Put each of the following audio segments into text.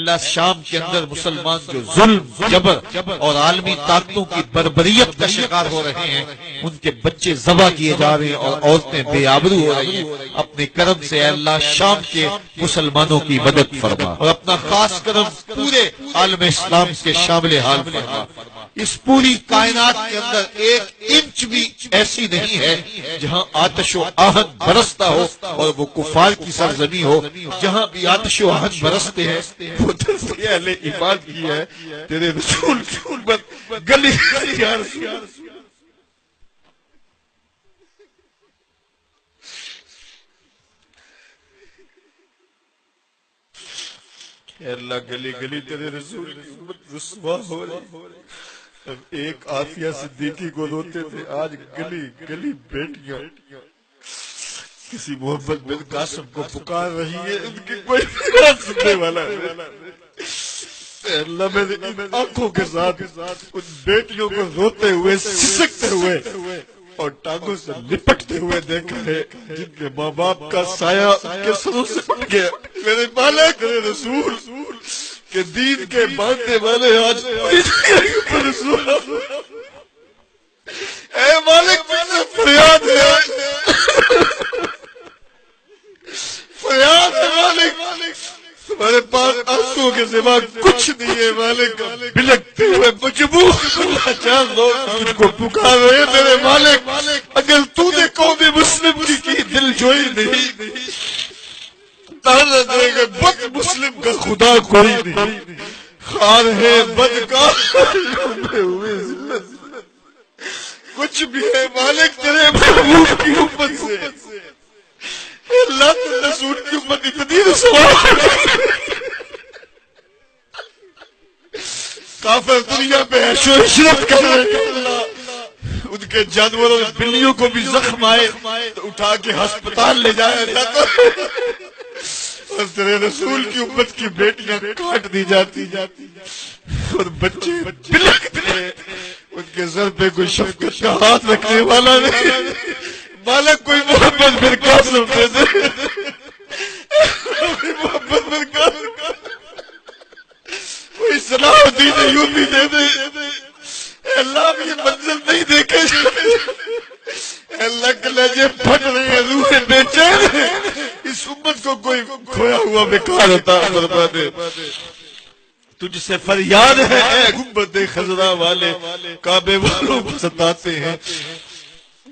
اللہ شام کے اندر مسلمان جو ظلم جبر اور عالمی طاقتوں کی بربریت کا شکار ہو رہے ہیں، ان کے بچے ذبح کیے جا رہے ہیں اور عورتیں بے آبرو ہو رہی ہیں، اپنے کرم سے اے اللہ شام کے مسلمانوں کی مدد فرما اور اپنا خاص کرم پورے عالم اسلام کے شامل حال فرما۔ اس پوری کائنات کے اندر ایک انچ بھی ایسی نہیں ہے جہاں آتش و آہن برستا ہو اور وہ کفار کی سرزمین ہو۔ جہاں بھی آتش و آہن برستے ہیں وہ دست اہل ایمان کی ہے، تیرے رسول کی امت گلی یا رسول اے اللہ گلی گلی تیرے رسول کی امت رسوا ہو رہی۔ ایک عافیہ صدیقی کو روتے تھے، آج گلی گلی بیٹیاں کسی محمد بن قاسم کو پکار رہی ہے، ان کی کوئی بات سننے والا ہے۔ اللہ میں نے ان آنکھوں کے ساتھ ان بیٹیوں کو روتے ہوئے، سسکتے ہوئے اور ٹانگوں سے لپٹتے ہوئے دیکھا ہے جن کے ماں باپ کا سایہ ان کے سروں سے اٹھ گیا۔ میرے مالک میرے رسول کہ دین کے باندھنے والے آج اے مالک مجھے فریاد ہے، فریاد ہے مالک، تمہارے پاس آنسوں کے سوا کچھ نہیں ہے مالک، بلکتے ہوئے مجبور چار لوگ تجھ کو پکار رہے میرے مالک، اگر تو نے قوم مسلم کی دل جوئی نہیں تانا دے گا، بد مسلم کا خدا کوئی نہیں، خار ہے بدکار ہوئے ذلت، کچھ بھی ہے مالک تیرے محبوب کی امت سے۔ اللہ تو رسول کی امت اتنی رسوا کافر دنیا پہ عیش و عشرت کر رہے ہیں، ان کے جانوروں بلیوں کو بھی زخم آئے تو اٹھا کے ہسپتال لے جایا جاتا اور تیرے رسول کی امت کی بیٹیاں کاٹ دی جاتی اور بچے بلکتے ہیں، ان کے سر پہ کوئی شفقت کا ہاتھ رکھنے والا نہیں۔ مالک کوئی محمد بن قاسم دے دے، محمد بن قاسم، کوئی صلاح الدین ایوبی دے دے۔ اللہ بھی یہ منزل نہیں دیکھے، اللہ کے لہجے پھٹ رہے ہیں، روحیں بے چین ہیں، اس امت کو کوئی کھویا ہوا بیکار عطا فرما دے۔ تجھ سے فریاد ہے اے گنبد خضرا والے، کعبے والوں کو ستاتے ہیں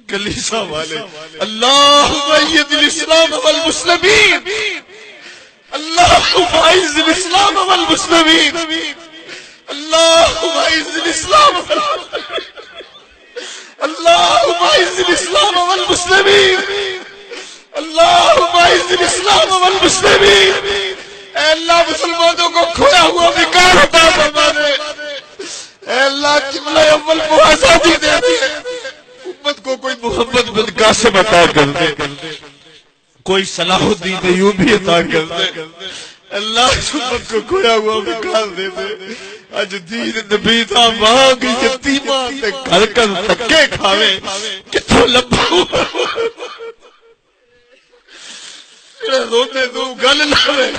کلیسا والے۔ اللہم اید الاسلام والمسلمین، اللہم اعز الاسلام والمسلمین، اللہم اعز الاسلام والمسلمین، اللہم اعز الاسلام والمسلمین، اللہم اعز الاسلام والمسلمین۔ اے اللہ مسلمانوں کو کھویا ہوا بیکار عطا فرما دے، اے اللہ قبلہ اول کو آزادی دے دے، امت کو کوئی محمد بن قاسم عطا کر دے، کوئی صلاح الدین ایوبی عطا کر دے، اللہ اس امت کو کھویا ہوا بیکار دے دے۔ اج دین نبی دا مانگ یتیماں تے گھر کر تکے کھاوے، کتھوں لبھو روتے تو گل لاوے۔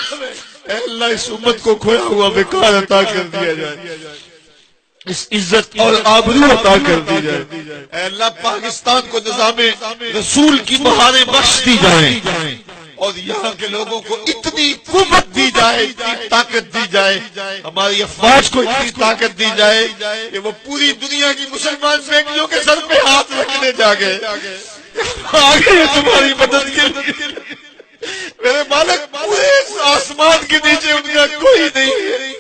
اے اللہ اس امت کو کھویا ہوا بیکار عطا کر دیا جائے، اس عزت اور آبرو عطا کر دی جائے۔ اے اللہ پاکستان کو نظام رسول کی بہاریں بخش دی جائیں اور یہاں کے لوگوں کو اتنی قوت دی جائے، اتنی طاقت دی جائے، ہماری افواج کو اتنی طاقت دی جائے کہ وہ پوری دنیا کی مسلمان فیملیوں کے سر پہ ہاتھ رکھنے جاگے آگے تمہاری مدد کے لیے۔ میرے مالک پورے آسمان کے نیچے ان کا کوئی نہیں ہے،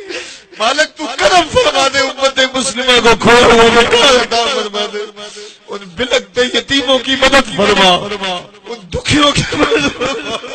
مالک تو کرم فرما دے، امت مسلمہ کو کھویا ہوا بیکار عطا فرما دے، ان بلکتے یتیموں کی مدد فرما، ان دکھیوں کی مدد فرما۔